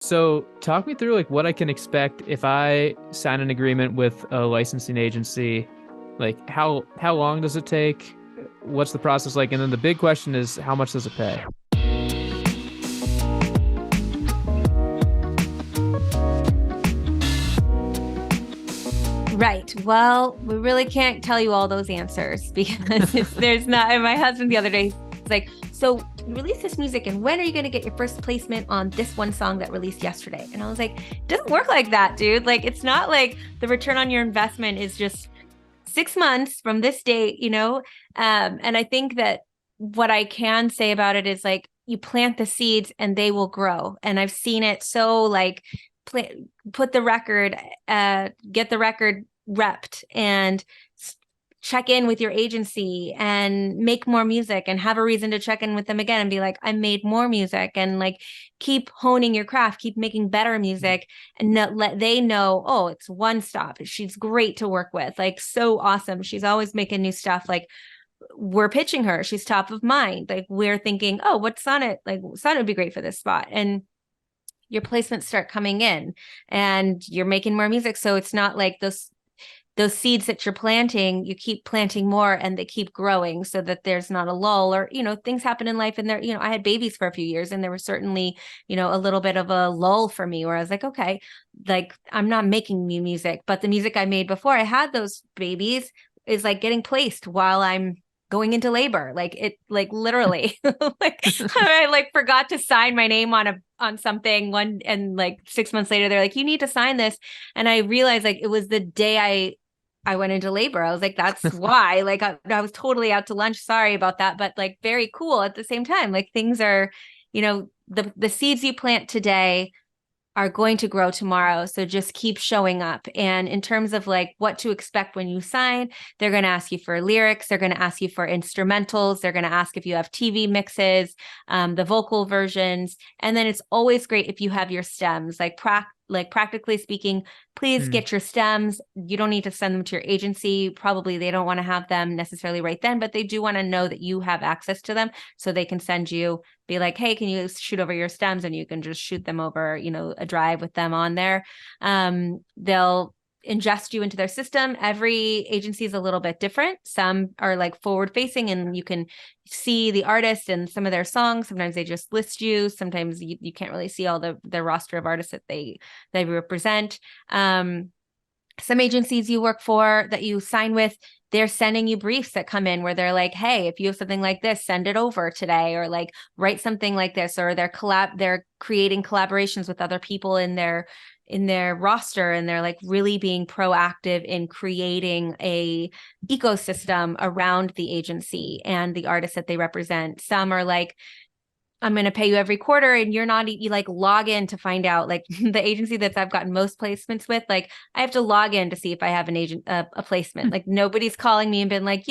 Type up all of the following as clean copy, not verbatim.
So talk me through like what I can expect if I sign an agreement with a licensing agency. Like how long does it take? What's the process like? And then the big question is how much does it pay? Right. Well, we really can't tell you all those answers because there's not. And my husband the other day, he's like, "So you release this music, and when are you going to get your first placement on this one song that released yesterday?" And I was like, "It doesn't work like that, dude. Like, it's not like the return on your investment is just 6 months from this date, you know?" And I think that what I can say about it is like you plant the seeds and they will grow. And I've seen it so like put the record, get the record repped and check in with your agency and make more music and have a reason to check in with them again and be like, I made more music, and like keep honing your craft, keep making better music, and let they know, oh, it's one stop. She's great to work with, like so awesome. She's always making new stuff. Like we're pitching her. She's top of mind. Like we're thinking, oh, what Sonnet? Like Sonnet would be great for this spot. And your placements start coming in and you're making more music. So it's not like those seeds that you're planting, you keep planting more and they keep growing so that there's not a lull. Or, things happen in life and there, I had babies for a few years and there was certainly, a little bit of a lull for me where I was like, okay, like I'm not making new music, but the music I made before I had those babies is like getting placed while I'm going into labor. Like it, like literally, like I like forgot to sign my name on something one, and like 6 months later they're like, you need to sign this. And I realized like it was the day I went into labor. I was like, that's why. Like I was totally out to lunch. Sorry about that, but like very cool at the same time. Like things are, the seeds you plant today are going to grow tomorrow. So just keep showing up. And in terms of like what to expect when you sign, they're going to ask you for lyrics. They're going to ask you for instrumentals. They're going to ask if you have TV mixes, the vocal versions. And then it's always great if you have your stems, like practically speaking, please Hmm. get your stems. You don't need to send them to your agency. Probably they don't want to have them necessarily right then, but they do want to know that you have access to them so they can send you, be like, hey, can you shoot over your stems? And you can just shoot them over, a drive with them on there. They'll ingest you into their system. Every agency is a little bit different. Some are like forward facing and you can see the artist and some of their songs. Sometimes they just list you. Sometimes you can't really see all the roster of artists that they represent. Some agencies you work for that you sign with, they're sending you briefs that come in where they're like, hey, if you have something like this, send it over today, or like write something like this, or they're creating collaborations with other people in their roster, and they're like really being proactive in creating a ecosystem around the agency and the artists that they represent. Some are like, I'm going to pay you every quarter, and you like log in to find out. Like the agency that I've gotten most placements with, like I have to log in to see if I have a placement. Like nobody's calling me and been like,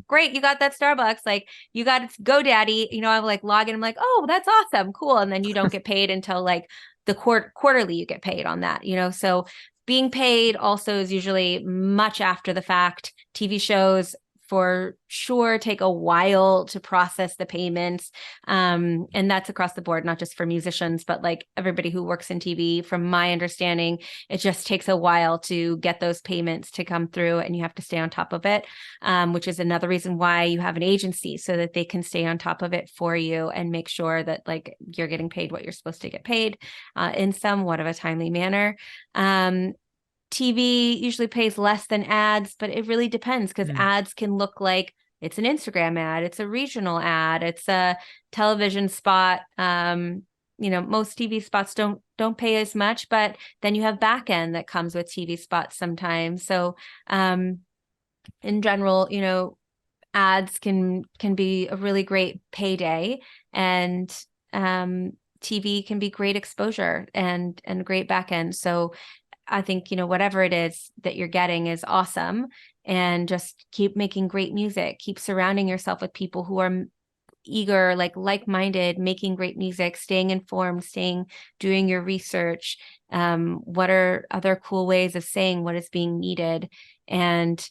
great, you got that Starbucks, like you got GoDaddy, I'm like log in, I'm like, oh, that's awesome, cool. And then you don't get paid until like the quarterly you get paid on that, so being paid also is usually much after the fact. TV shows for sure take a while to process the payments. And that's across the board, not just for musicians, but like everybody who works in TV. From my understanding, it just takes a while to get those payments to come through, and you have to stay on top of it, which is another reason why you have an agency, so that they can stay on top of it for you and make sure that like you're getting paid what you're supposed to get paid in somewhat of a timely manner. TV usually pays less than ads, but it really depends because Hmm. ads can look like it's an Instagram ad, it's a regional ad, it's a television spot. Most TV spots don't pay as much, but then you have back end that comes with TV spots sometimes. So in general, ads can be a really great payday, and TV can be great exposure and great back end. So I think, whatever it is that you're getting is awesome, and just keep making great music, keep surrounding yourself with people who are eager, like-minded, making great music, staying informed, doing your research. What are other cool ways of saying what is being needed? And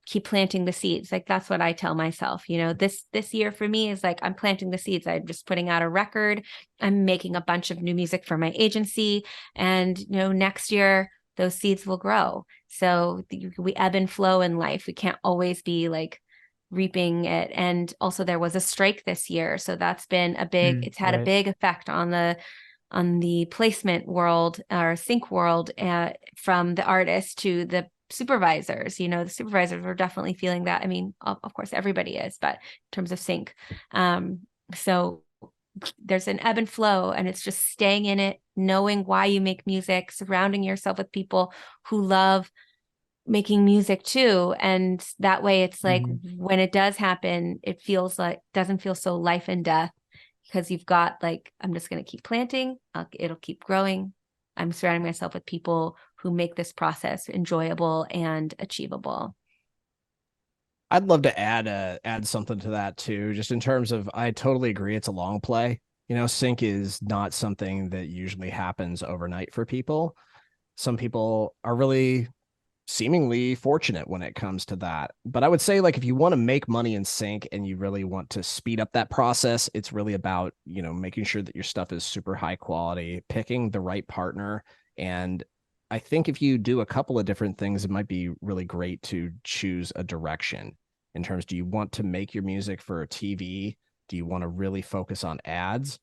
keep planting the seeds. Like that's what I tell myself. You know, this year for me is like I'm planting the seeds. I'm just putting out a record. I'm making a bunch of new music for my agency, and you know, next year those seeds will grow. So we ebb and flow in life. We can't always be like reaping it. And also there was a strike this year, so that's been a big, it's had a Right. big effect on the placement world or sync world, from the artist to the supervisors. You know, the supervisors were definitely feeling that. I mean, of course everybody is, but in terms of sync, so there's an ebb and flow, and it's just staying in it, knowing why you make music, surrounding yourself with people who love making music too. And that way it's like when it does happen, it feels like, doesn't feel so life and death, because you've got like, I'm just going to keep planting. It'll keep growing. I'm surrounding myself with people who make this process enjoyable and achievable. I'd love to add something to that too, just in terms of, I totally agree it's a long play. You know, sync is not something that usually happens overnight for people. Some people are really seemingly fortunate when it comes to that. But I would say, like, if you want to make money in sync and you really want to speed up that process, it's really about, you know, making sure that your stuff is super high quality, picking the right partner. And I think if you do a couple of different things, it might be really great to choose a direction in terms, do you want to make your music for TV? Do you want to really focus on ads?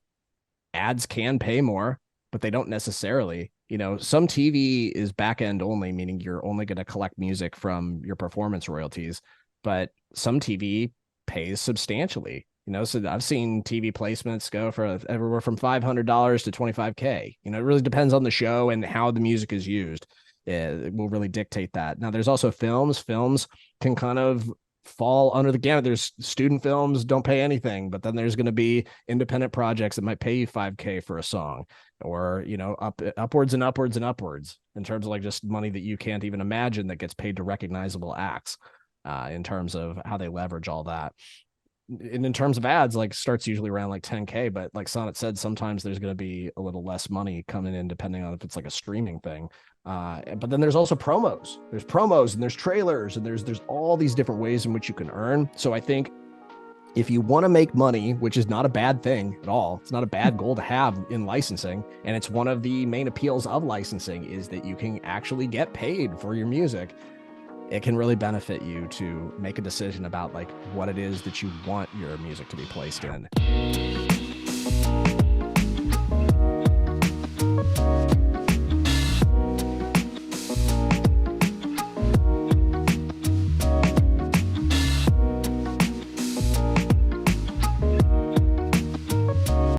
Ads can pay more, but they don't necessarily. You know, some TV is back end only, meaning you're only going to collect music from your performance royalties, but some TV pays substantially. You know, so I've seen TV placements go for everywhere from $500 to $25K. You know, it really depends on the show and how the music is used. It will really dictate that. Now, there's also films. Films can kind of fall under the gamut. There's student films, don't pay anything, but then there's going to be independent projects that might pay you $5K for a song, or, you know, upwards and upwards and upwards in terms of like just money that you can't even imagine that gets paid to recognizable acts, in terms of how they leverage all that. And in terms of ads, like, starts usually around like 10K, but like Sonnet said, sometimes there's going to be a little less money coming in depending on if it's like a streaming thing. But then there's also promos. There's promos and there's trailers, and there's all these different ways in which you can earn. So I think if you want to make money, which is not a bad thing at all, it's not a bad goal to have in licensing, and it's one of the main appeals of licensing, is that you can actually get paid for your music. It can really benefit you to make a decision about like what it is that you want your music to be placed in.